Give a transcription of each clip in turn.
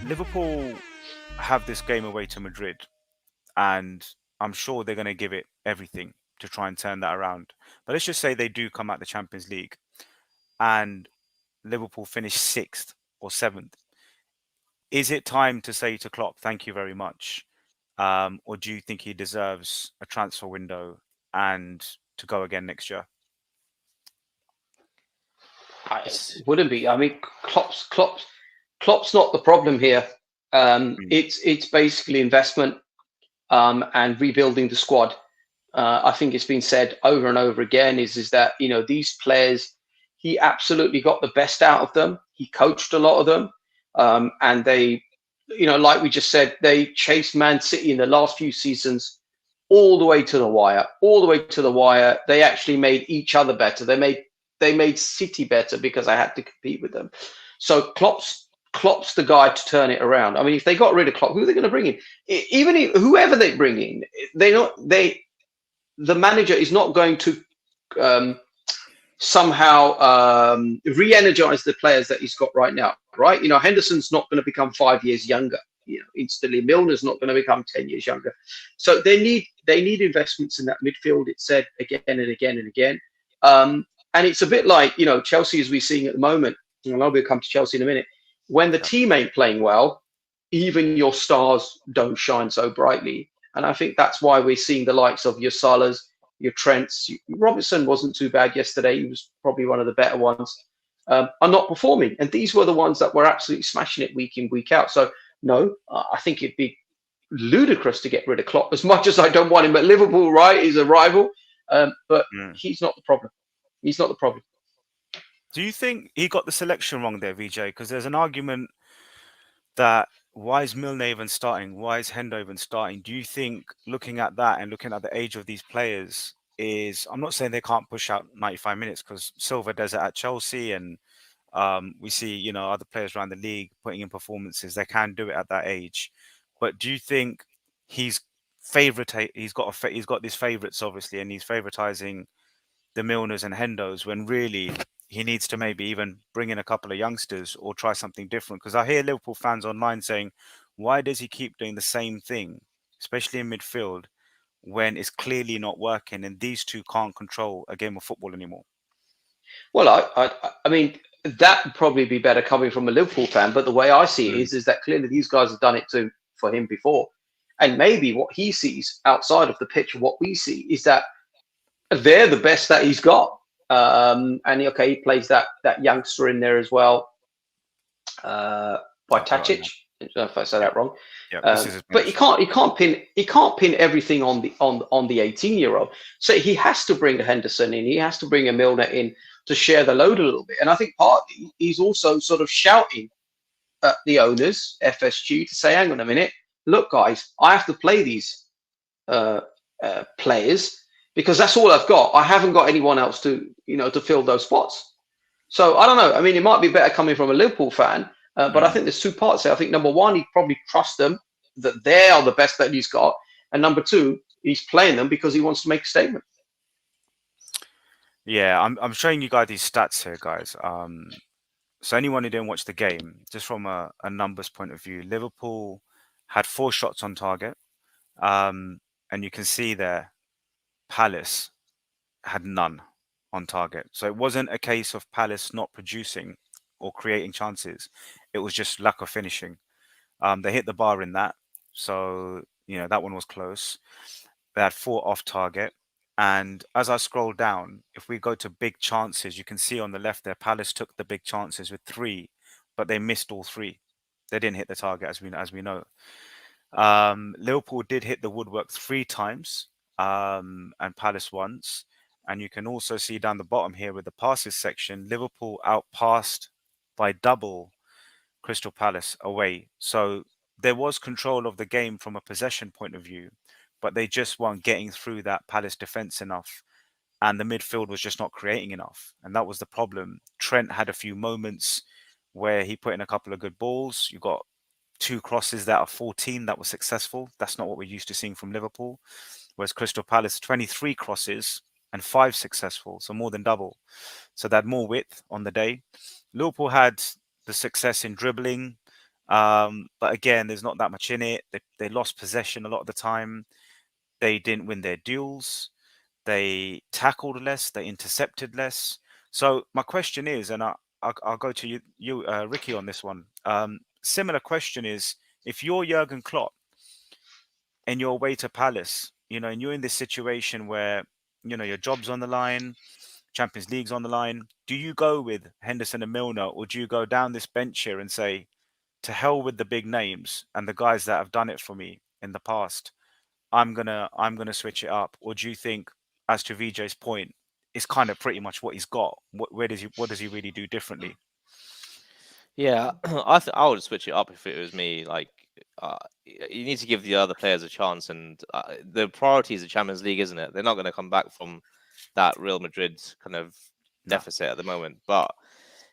Liverpool have this game away to Madrid, and I'm sure they're going to give it everything to try and turn that around. But let's just say they do come out the Champions League and Liverpool finish sixth or seventh. Is it time to say to Klopp, thank you very much? Or do you think he deserves a transfer window and to go again next year? It wouldn't be. I mean, Klopp's not the problem here. Mm, It's basically investment and rebuilding the squad. I think it's been said over and over again is that these players, he absolutely got the best out of them. He coached a lot of them, and they, like we just said, they chased Man City in the last few seasons all the way to the wire, all the way to the wire. They actually made each other better. They made City better because I had to compete with them. So Klopp's the guy to turn it around. I mean, if they got rid of Klopp, who are they going to bring in? Even if, whoever they bring in, the manager is not going to somehow re-energize the players that he's got right now, right? Henderson's not going to become 5 years younger. Instantly, Milner's not going to become 10 years younger. So they need investments in that midfield. It's said again and again and again. And it's a bit like Chelsea, as we're seeing at the moment. And I'll come to Chelsea in a minute. When the yeah. team ain't playing well, even your stars don't shine so brightly. And I think that's why we're seeing the likes of your Salahs, your Trents. Robertson wasn't too bad yesterday. He was probably one of the better ones. Are not performing. And these were the ones that were absolutely smashing it week in, week out. So, no, I think it'd be ludicrous to get rid of Klopp, as much as I don't want him at Liverpool, right? He's a rival. But Mm. he's not the problem. He's not the problem. Do you think he got the selection wrong there, VJ? Because there's an argument that why is Milner even starting? Why is Hendo even starting? Do you think looking at that and looking at the age of these players is, I'm not saying they can't push out 95 minutes because Silva does it at Chelsea and we see, other players around the league putting in performances. They can do it at that age. But do you think he's he's got these favorites obviously and he's favoritizing the Milners and Hendos when really he needs to maybe even bring in a couple of youngsters or try something different. Because I hear Liverpool fans online saying, why does he keep doing the same thing, especially in midfield, when it's clearly not working and these two can't control a game of football anymore? Well, I mean, that would probably be better coming from a Liverpool fan. But the way I see it Mm, is that clearly these guys have done it for him before, and maybe what he sees outside of the pitch, what we see is that they're the best that he's got. And okay, he plays that youngster in there as well, by I've forgotten Tacic. that. I don't know if I said Yeah, that wrong. yeah, this is his But he move. can't pin everything on the 18-year-old. So he has to bring a Henderson in. He has to bring a Milner in to share the load a little bit. And I think partly he's also sort of shouting at the owners, FSG, to say, hang on a minute, look, guys, I have to play these uh, players because that's all I've got. I haven't got anyone else to fill those spots. So I don't know. I mean, it might be better coming from a Liverpool fan, but I Mm. think there's two parts there. I think number one, he probably trusts them that they are the best that he's got, and number two, he's playing them because he wants to make a statement. Yeah, I'm showing you guys these stats here, guys. So anyone who didn't watch the game, just from a numbers point of view, Liverpool had 4 shots on target. Um, and you can see there, Palace had none on target. So it wasn't a case of Palace not producing or creating chances. It was just lack of finishing. They hit the bar in that. So, that one was close. They had 4 off target. And as I scroll down, if we go to big chances, you can see on the left there, Palace took the big chances with 3, but they missed all 3. They didn't hit the target as we know. Liverpool did hit the woodwork 3 times, and Palace once. And you can also see down the bottom here with the passes section, Liverpool outpassed by double Crystal Palace away. So there was control of the game from a possession point of view, but they just weren't getting through that Palace defense enough. And the midfield was just not creating enough. And that was the problem. Trent had a few moments where he put in a couple of good balls. You got 2 crosses that are 14 that were successful. That's not what we're used to seeing from Liverpool. Whereas Crystal Palace, 23 crosses and 5 successful, so more than double. So they had more width on the day. Liverpool had the success in dribbling. But again, there's not that much in it. They lost possession a lot of the time. They didn't win their duels. They tackled less. They intercepted less. So my question is, and I'll go to you, Ricky, on this one. Similar question is, if you're Jurgen Klopp and you're away to Palace, and you're in this situation where, your job's on the line, Champions League's on the line, do you go with Henderson and Milner, or do you go down this bench here and say, to hell with the big names and the guys that have done it for me in the past? I'm gonna switch it up, or do you think, as to VJ's point, it's kind of pretty much what he's got? What does he really do differently? Yeah, I would switch it up if it was me. Like, you need to give the other players a chance, and the priority is the Champions League, isn't it? They're not going to come back from that Real Madrid kind of No. deficit at the moment, but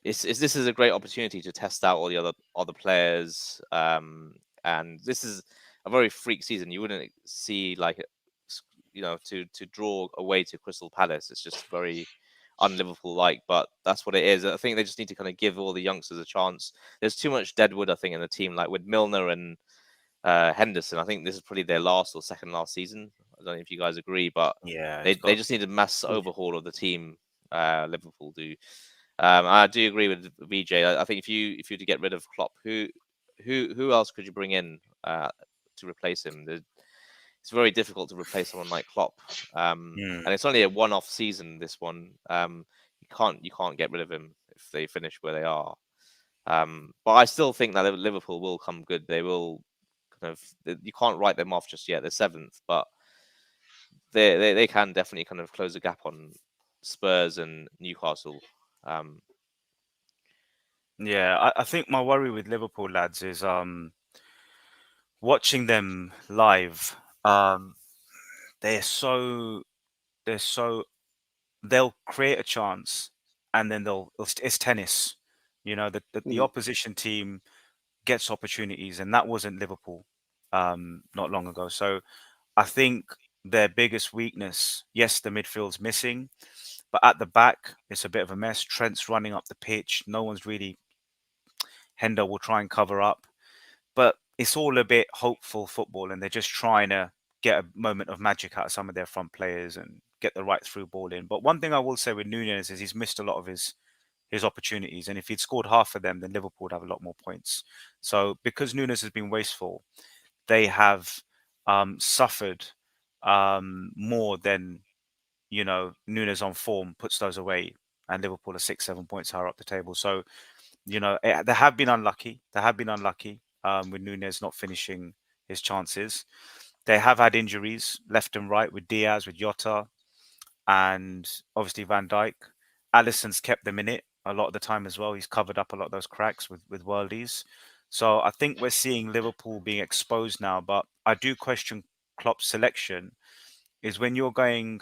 this is a great opportunity to test out all the other players, and this is a very freak season. You wouldn't see like to draw away to Crystal Palace. It's just very un-Liverpool like, but that's what it is. I think they just need to kind of give all the youngsters a chance. There's too much deadwood, I think, in the team. Like with Milner and Henderson, I think this is probably their last or second last season. I don't know if you guys agree, but Yeah, they just need a mass Yeah. overhaul of the team. Liverpool do. I do agree with VJ. I think if you were to get rid of Klopp, who else could you bring in to replace him? It's very difficult to replace someone like Klopp, Mm, and it's only a one-off season. This one, you can't get rid of him if they finish where they are. But I still think that Liverpool will come good. They will kind of. You can't write them off just yet. They're seventh, but they can definitely kind of close the gap on Spurs and Newcastle. Um, yeah, I think my worry with Liverpool lads is watching them live. They're so they're so they'll create a chance, and then it's tennis. The Mm. opposition team gets opportunities, and that wasn't Liverpool not long ago. So I think their biggest weakness, yes, the midfield's missing, but at the back, it's a bit of a mess. Trent's running up the pitch. No one's really. Hendo will try and cover up, but it's all a bit hopeful football, and they're just trying to get a moment of magic out of some of their front players and get the right through ball in. But one thing I will say with Nunez is he's missed a lot of his opportunities, and if he'd scored half of them, then Liverpool would have a lot more points. So because Nunez has been wasteful, they have suffered more than Nunes on form puts those away, and Liverpool are 6, 7 points higher up the table. So they have been unlucky. They have been unlucky with Nunes not finishing his chances. They have had injuries left and right with Diaz, with Jota, and obviously Van Dijk. Alisson's kept them in it a lot of the time as well. He's covered up a lot of those cracks with worldies. So I think we're seeing Liverpool being exposed now. But I do question Klopp's selection. Is when you're going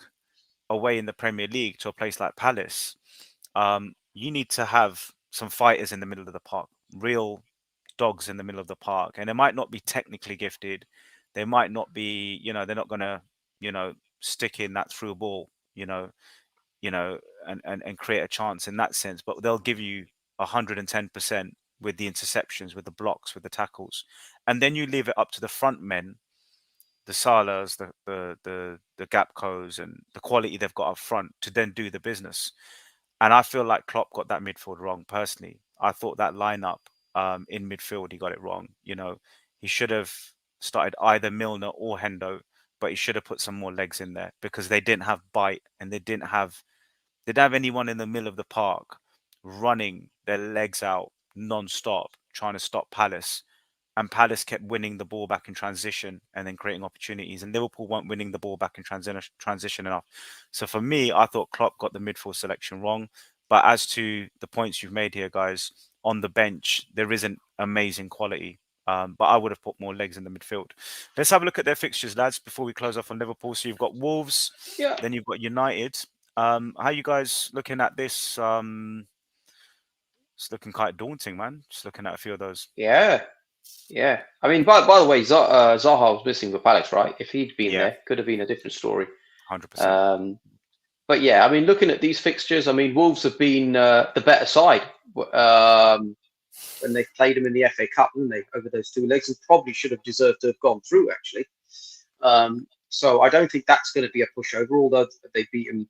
away in the Premier League to a place like Palace, you need to have some fighters in the middle of the park, real dogs in the middle of the park, and they might not be technically gifted. They might not be, they're not gonna, stick in that through ball, you know, and create a chance in that sense. But they'll give you 110% with the interceptions, with the blocks, with the tackles, and then you leave it up to the front men, the Salahs, the Gapcos, and the quality they've got up front to then do the business. And I feel like Klopp got that midfield wrong personally. I thought that lineup in midfield he got it wrong. He should have started either Milner or Hendo, but he should have put some more legs in there because they didn't have bite and they didn't have anyone in the middle of the park running their legs out non-stop trying to stop Palace, and Palace kept winning the ball back in transition and then creating opportunities. And Liverpool weren't winning the ball back in transition enough. So for me, I thought Klopp got the midfield selection wrong. But as to the points you've made here, guys, on the bench, there isn't amazing quality. But I would have put more legs in the midfield. Let's have a look at their fixtures, lads, before we close off on Liverpool. So you've got Wolves, Yeah. then you've got United. How you guys looking at this? It's looking quite daunting, man. Just looking at a few of those. Yeah. Yeah. I mean, by the way, Zaha was missing with Palace, right? If he'd been Yeah, there, could have been a different story. 100%. Um, but yeah, I mean, looking at these fixtures, I mean, Wolves have been the better side. Um, when they played them in the FA Cup, didn't they, over those 2 legs, and probably should have deserved to have gone through, actually. So I don't think that's going to be a pushover, although they beat them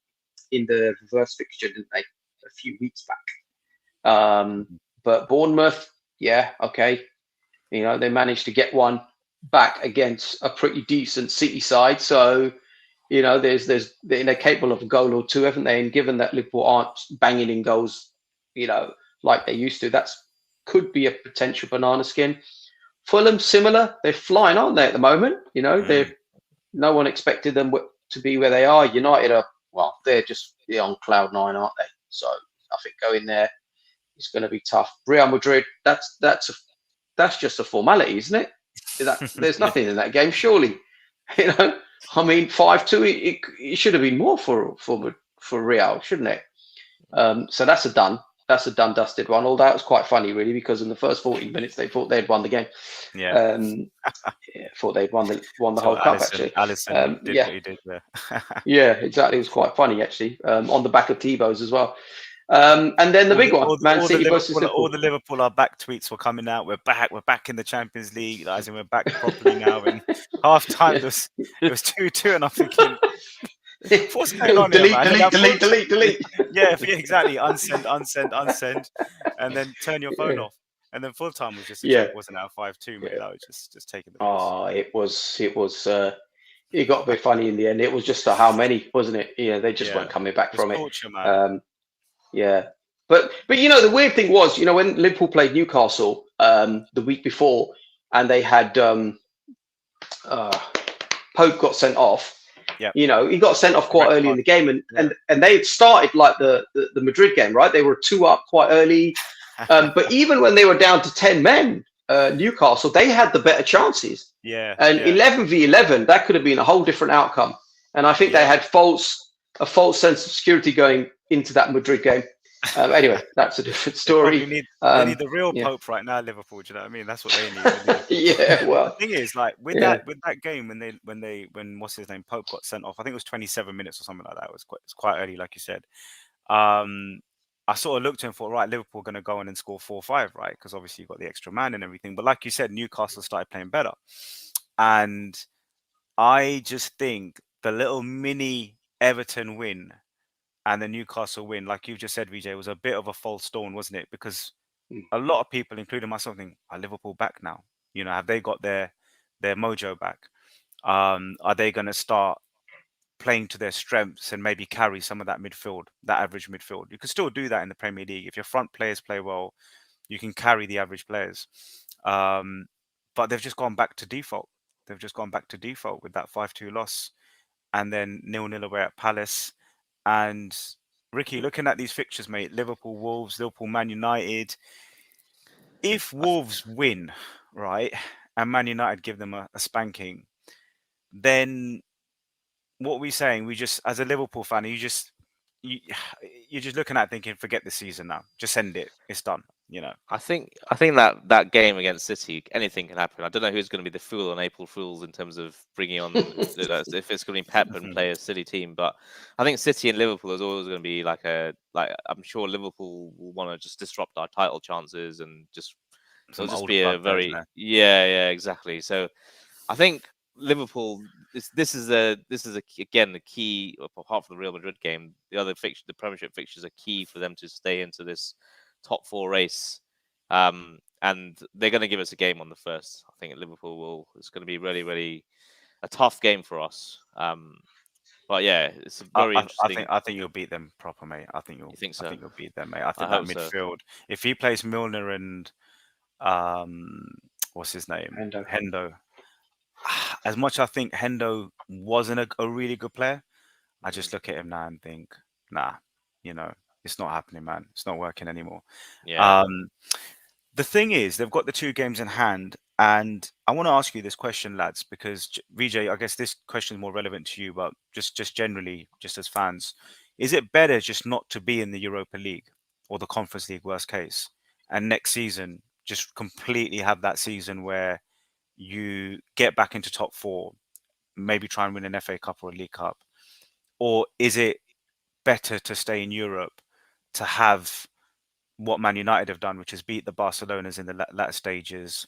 in the reverse fixture, didn't they, a few weeks back. But Bournemouth, yeah, okay. They managed to get one back against a pretty decent City side. So, they're capable of a goal or two, haven't they? And given that Liverpool aren't banging in goals, like they used to, that's could be a potential banana skin. Fulham, similar. They're flying, aren't they, at the moment? No one expected them to be where they are. United are, well, they're just on cloud 9, aren't they? So I think going there is going to be tough. Real Madrid, that's just a formality, isn't it? There's nothing in that game, surely. I mean, 5-2. It should have been more for Real, shouldn't it? So that's a done dusted one. Although it was quite funny, really, because in the first 14 minutes they thought they'd won the game. Yeah. Thought they'd won the whole cup, actually. Alisson did what he did there. Yeah, exactly. It was quite funny, actually, on the back of Tebow's as well. And then the big one, Man City versus Liverpool. All the Liverpool are back tweets were coming out. We're back in the Champions League, as in we're back properly now. And half time it was 2-2, and I'm thinking, what's going on delete, here, man? delete. Yeah, exactly. Unsend, and then turn your phone off. And then full time was just a joke, wasn't it? 5-2, mate. That was just taking the piss. Oh, it was. It got a bit funny in the end. It was just how many, wasn't it? They just weren't coming back from torture, it. Man. Yeah, but the weird thing was, when Liverpool played Newcastle the week before, and they had Pope got sent off. Yeah. He got sent off quite early in the game, and they had started like the Madrid game, right? They were 2 up quite early, but even when they were down to 10 men, Newcastle, they had the better chances. Yeah. And 11v11, that could have been a whole different outcome. And I think they had a false sense of security going into that Madrid game. Anyway, that's a different story. They need the real Pope right now, Liverpool. Do you know what I mean? That's what they need. Yeah, well, the thing is, like with that game, when what's his name, Pope got sent off, I think it was 27 minutes or something like that. It's quite early, like you said. I sort of looked and thought, right, Liverpool going to go in and score 4-5, right? Because obviously you've got the extra man and everything. But like you said, Newcastle started playing better, and I just think the little mini Everton win and the Newcastle win, like you just said, VJ, was a bit of a false dawn, wasn't it? Because a lot of people, including myself, think, are Liverpool back now? Have they got their mojo back? Are they going to start playing to their strengths and maybe carry some of that midfield, that average midfield? You can still do that in the Premier League. If your front players play well, you can carry the average players. But they've just gone back to default. They've just gone back to default with that 5-2 loss, and then 0-0 away at Palace. And Ricky, looking at these fixtures, mate, Liverpool, Wolves, Liverpool, Man United. If Wolves win, right, and Man United give them a spanking, then what are we saying? We just, as a Liverpool fan, you're just looking at thinking, forget the season now. Just send it. It's done. I think that game against City, anything can happen. I don't know who's going to be the fool on April Fools in terms of bringing on if it's going to be Pep and play a City team. But I think City and Liverpool is always going to be like I'm sure Liverpool will want to just disrupt our title chances and it'll just be a very exactly. So I think Liverpool. This is again the key. Apart from the Real Madrid game, the other fixture, the Premiership fixtures, are key for them to stay into this top 4 race, and they're going to give us a game on the first. I think Liverpool it's going to be really, really a tough game for us. But yeah, it's very interesting. I think you'll beat them proper, mate. I think You think so? I think you'll beat them, mate. I think that midfield. So. If he plays Milner and what's his name, Hendo. As much as I think Hendo wasn't a really good player, I just look at him now and think, nah, it's not happening, man. It's not working anymore. Yeah. The thing is, they've got the 2 games in hand, and I want to ask you this question, lads, because VJ, I guess this question is more relevant to you, but just generally, just as fans, is it better just not to be in the Europa League or the Conference League, worst case, and next season just completely have that season where you get back into top 4, maybe try and win an FA Cup or a League Cup, or is it better to stay in Europe to have what Man United have done, which is beat the Barcelonas in the latter stages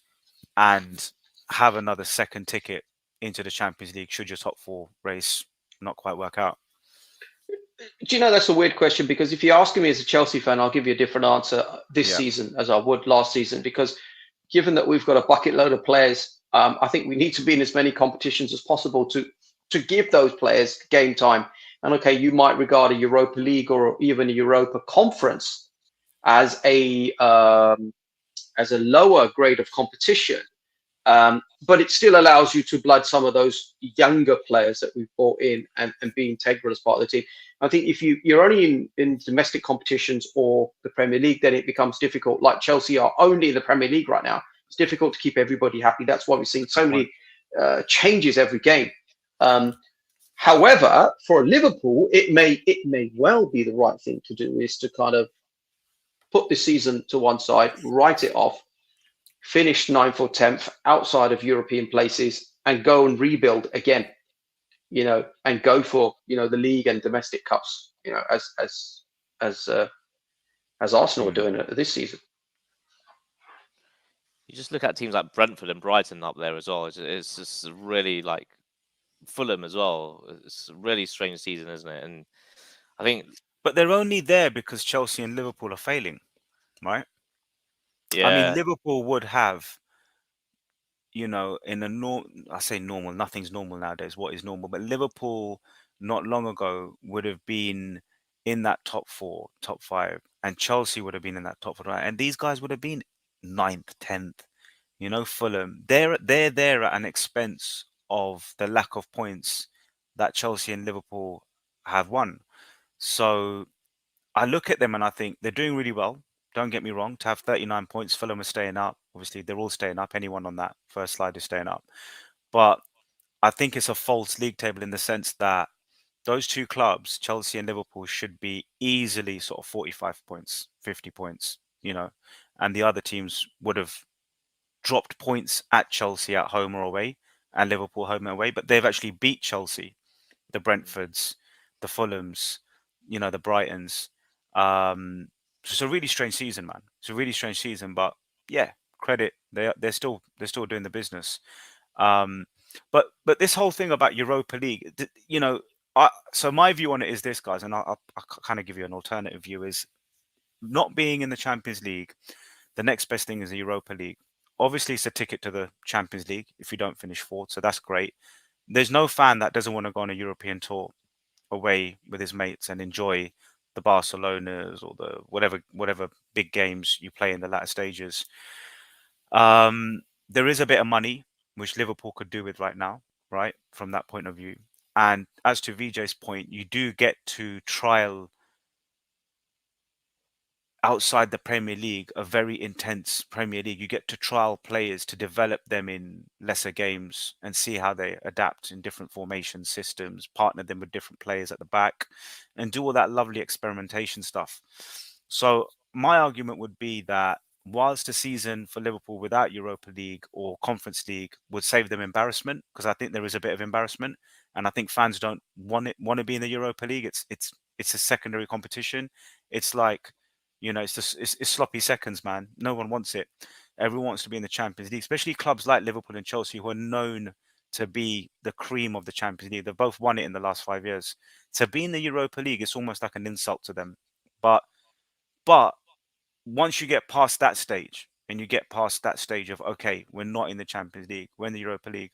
and have another second ticket into the Champions League should your top four race not quite work out? Do you know that's a weird question? Because if you're asking me as a Chelsea fan, I'll give you a different answer this Yeah, season as I would last season. Because given that we've got a bucket load of players, I think we need to be in as many competitions as possible to give those players game time. And okay, you might regard a Europa League or even a Europa Conference as a lower grade of competition, but it still allows you to blood some of those younger players that we've brought in and be integral as part of the team. I think if you're only in domestic competitions or the Premier League, then it becomes difficult. Like Chelsea are only in the Premier League right now. It's difficult to keep everybody happy. That's why we've seen so good point. many changes every game. However, for Liverpool, it may well be the right thing to do is to kind of put this season to one side, write it off, finish ninth or 10th outside of European places, and go and rebuild again, and go for, the league and domestic cups, as as Arsenal are Mm. doing it this season. You just look at teams like Brentford and Brighton up there as well. It's just really like Fulham as well. It's a really strange season, isn't it? And I think, But they're only there because Chelsea and Liverpool are failing, right? I mean, yeah, Liverpool would have, in a I say normal, nothing's normal nowadays. What is normal? But Liverpool not long ago would have been in that top four, top five, and Chelsea would have been in that top four, right? And these guys would have been ninth, 10th. Fulham, they're there at an expense of the lack of points that Chelsea and Liverpool have won. So I look at them and I think they're doing really well. Don't get me wrong. To have 39 points, Fulham are staying up. Obviously, they're all staying up. Anyone on that first slide is staying up. But I think it's a false league table in the sense that those two clubs, Chelsea and Liverpool, should be easily sort of 45 points, 50 points, and the other teams would have dropped points at Chelsea at home or away and Liverpool home and away, but they've actually beat Chelsea, the Brentfords, the Fulhams, the Brightons. So it's a really strange season, man. It's a really strange season, but yeah, credit they're still doing the business. Um, but this whole thing about Europa League, so my view on it is this, guys, and I'll kind of give you an alternative view: is not being in the Champions League. The next best thing is the Europa League. Obviously, it's a ticket to the Champions League if you don't finish fourth, so that's great. There's no fan that doesn't want to go on a European tour away with his mates and enjoy the Barcelonas or the whatever big games you play in the latter stages. There is a bit of money which Liverpool could do with right now, right? From that point of view. And as to VJ's point, you do get to trial outside the Premier League, a very intense Premier League. You get to trial players to develop them in lesser games and see how they adapt in different formation systems, partner them with different players at the back, and do all that lovely experimentation stuff. So, my argument would be that whilst the season for Liverpool without Europa League or Conference League would save them embarrassment, because I think there is a bit of embarrassment, and I think fans don't want to be in the Europa League. It's a secondary competition. It's like it's just it's sloppy seconds, man. No one wants it. Everyone wants to be in the Champions League, especially clubs like Liverpool and Chelsea, who are known to be the cream of the Champions League. They've both won it in the last 5 years. To be in the Europa League, it's almost like an insult to them. But but once you get past that stage, and you get past that stage of okay, we're not in the Champions League, we're in the Europa League.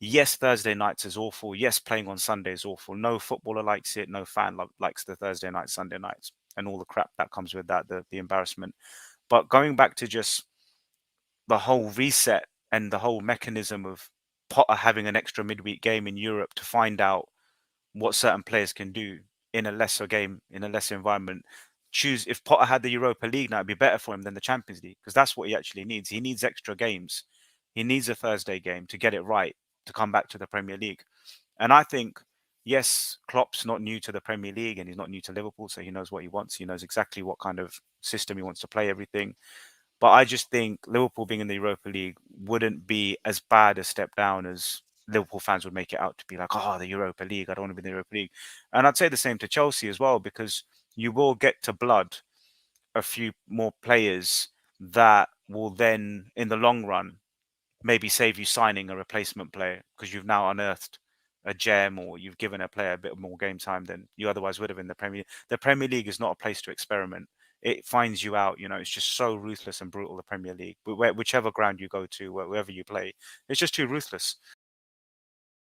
Yes, Thursday nights is awful. Yes, playing on Sunday is awful. No footballer likes it. No fan likes the Thursday nights, Sunday nights, and all the crap that comes with that, the embarrassment. But going back to just the whole reset and the whole mechanism of Potter having an extra midweek game in Europe to find out what certain players can do in a lesser game, in a lesser environment. Choose if Potter had the Europa League now, it'd be better for him than the Champions League because that's what he actually needs. He needs extra games. He needs a Thursday game to get it right to come back to the Premier League. And I think, yes, Klopp's not new to the Premier League and he's not new to Liverpool, so he knows what he wants. He knows exactly what kind of system he wants to play everything. But I just think Liverpool being in the Europa League wouldn't be as bad a step down as Liverpool fans would make it out to be like, oh, the Europa League. I don't want to be in the Europa League. And I'd say the same to Chelsea as well, because you will get to blood a few more players that will then, in the long run, maybe save you signing a replacement player because you've now unearthed a gem or you've given a player a bit more game time than you otherwise would have in the Premier League. The Premier League is not a place to experiment. It finds you out. It's just so ruthless and brutal, the Premier League. Whichever ground you go to, wherever you play, it's just too ruthless.